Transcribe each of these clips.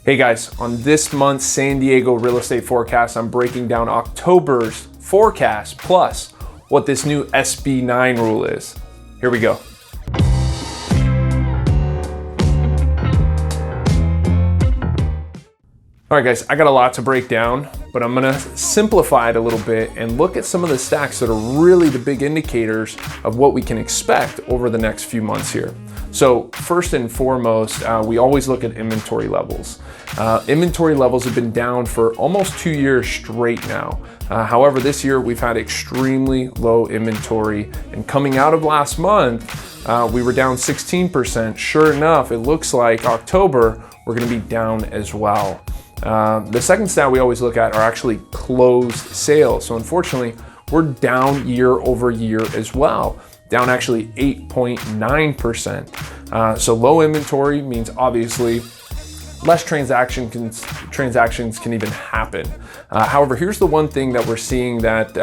Hey guys, on this month's San Diego real estate forecast, I'm breaking down October's forecast plus what this new SB9 rule is. Here we go. All right guys, I got a lot to break down, but I'm gonna simplify it a little bit and look at some of the stats that are really the big indicators of what we can expect over the next few months here. So first and foremost, we always look at inventory levels. Inventory levels have been down for almost 2 years straight now. However, this year we've had extremely low inventory, and coming out of last month, we were down 16%. Sure enough, it looks like October, we're gonna be down as well. The second stat we always look at are actually closed sales. So unfortunately, we're down year over year as well, down actually 8.9%. So low inventory means obviously less transactions can even happen. However, here's the one thing that we're seeing that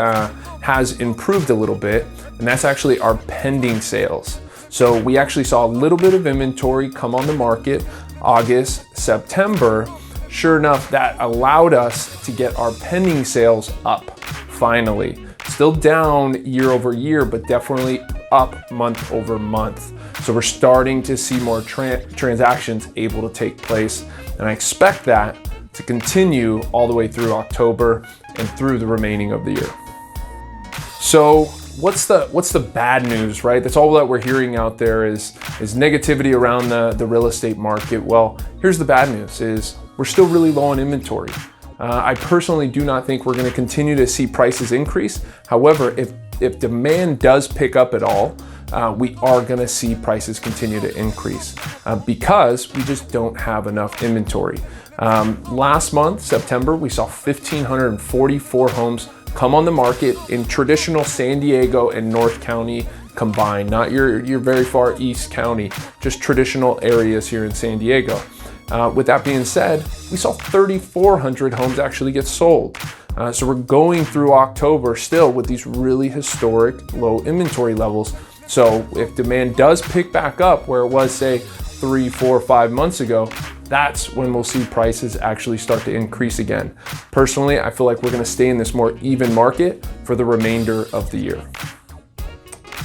has improved a little bit, and that's actually our pending sales. So we actually saw a little bit of inventory come on the market August, September. Sure enough, that allowed us to get our pending sales up finally. Still down year over year, but definitely up month over month. So we're starting to see more transactions able to take place. And I expect that to continue all the way through October and through the remaining of the year. So what's the bad news, right? That's all that we're hearing out there is negativity around the real estate market. Well, here's the bad news is we're still really low on inventory. I personally do not think we're gonna continue to see prices increase. However, if demand does pick up at all, we are gonna see prices continue to increase because we just don't have enough inventory. Last month, September, we saw 1,544 homes come on the market in traditional San Diego and North County combined, not your very far East County, just traditional areas here in San Diego. With that being said, we saw 3,400 homes actually get sold. So we're going through October still with these really historic low inventory levels. So if demand does pick back up where it was, say, 3, 4, 5 months ago, that's when we'll see prices actually start to increase again. Personally, I feel like we're gonna stay in this more even market for the remainder of the year.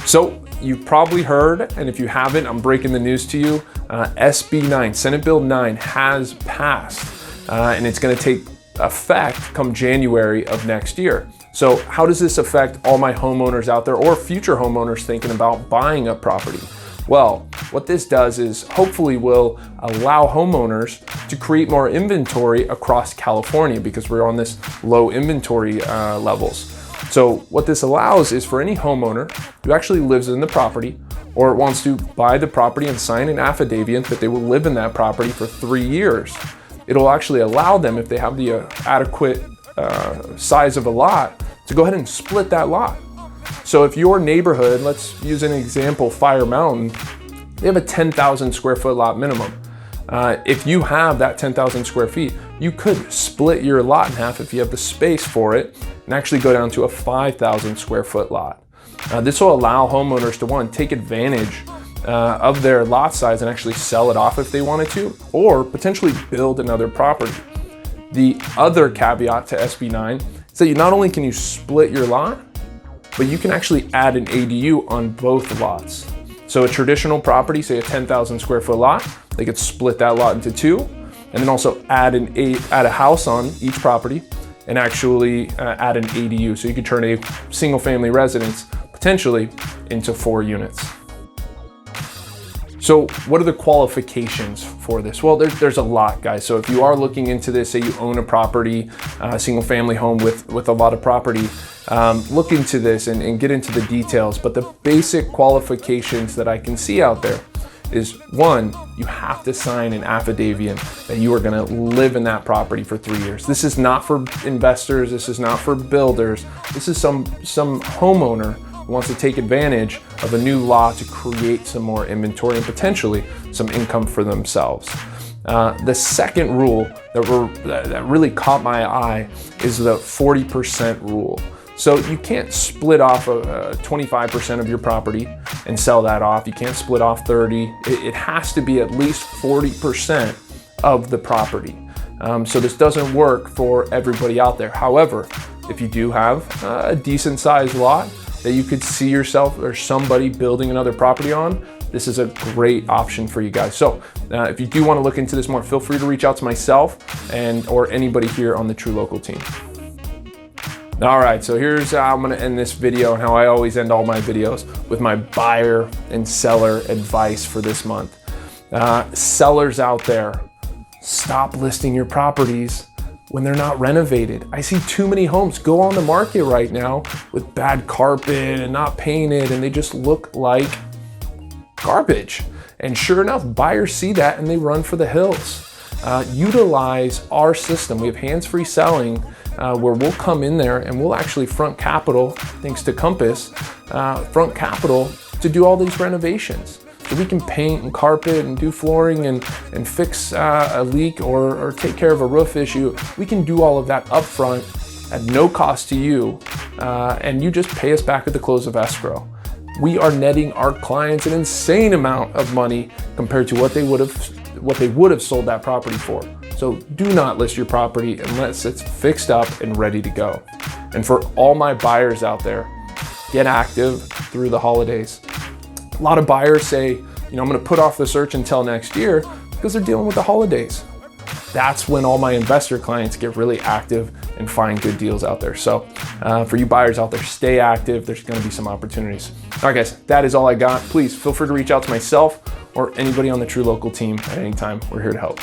So you've probably heard, and if you haven't, I'm breaking the news to you. SB9, Senate Bill 9 has passed, and it's gonna take effect come January of next year. So how does this affect all my homeowners out there or future homeowners thinking about buying a property? Well, what this does is hopefully will allow homeowners to create more inventory across California because we're on this low inventory levels. So what this allows is for any homeowner who actually lives in the property or wants to buy the property and sign an affidavit that they will live in that property for 3 years. It'll actually allow them, if they have the adequate size of a lot, to go ahead and split that lot. So if your neighborhood, let's use an example, Fire Mountain, they have a 10,000 square foot lot minimum. If you have that 10,000 square feet, you could split your lot in half if you have the space for it and actually go down to a 5,000 square foot lot. This will allow homeowners to, one, take advantage of their lot size and actually sell it off if they wanted to, or potentially build another property. The other caveat to SB9 is that not only can you split your lot, but you can actually add an ADU on both lots. So a traditional property, say a 10,000 square foot lot, they could split that lot into two, and then also add a house on each property and actually add an ADU. So you could turn a single family residence potentially into 4 units. So what are the qualifications for this? Well, there's a lot, guys. So if you are looking into this, say you own a property, a single family home with a lot of property, look into this and get into the details. But the basic qualifications that I can see out there is, one, you have to sign an affidavit that you are gonna live in that property for 3 years. This is not for investors, this is not for builders. This is some homeowner who wants to take advantage of a new law to create some more inventory and potentially some income for themselves. The second rule that really caught my eye is the 40% rule. So you can't split off 25% of your property and sell that off. You can't split off 30. It has to be at least 40% of the property. So this doesn't work for everybody out there. However, if you do have a decent sized lot that you could see yourself or somebody building another property on, this is a great option for you guys. So if you do want to look into this more, feel free to reach out to myself or anybody here on the True Local team. All right, so here's how I'm gonna end this video, and how I always end all my videos, with my buyer and seller advice for this month. Sellers out there, stop listing your properties when they're not renovated. I see too many homes go on the market right now with bad carpet and not painted, and they just look like garbage. And sure enough, buyers see that and they run for the hills. Utilize our system. We have hands-free selling, where we'll come in there and we'll actually front capital, thanks to Compass, front capital to do all these renovations. So we can paint and carpet and do flooring and fix a leak or take care of a roof issue. We can do all of that upfront at no cost to you, and you just pay us back at the close of escrow. We are netting our clients an insane amount of money compared to what they would have sold that property for. So do not list your property unless it's fixed up and ready to go. And for all my buyers out there, get active through the holidays. A lot of buyers say, I'm gonna put off the search until next year because they're dealing with the holidays. That's when all my investor clients get really active and find good deals out there. So for you buyers out there, stay active. There's gonna be some opportunities. All right, guys, that is all I got. Please feel free to reach out to myself or anybody on the True Local team at any time. We're here to help.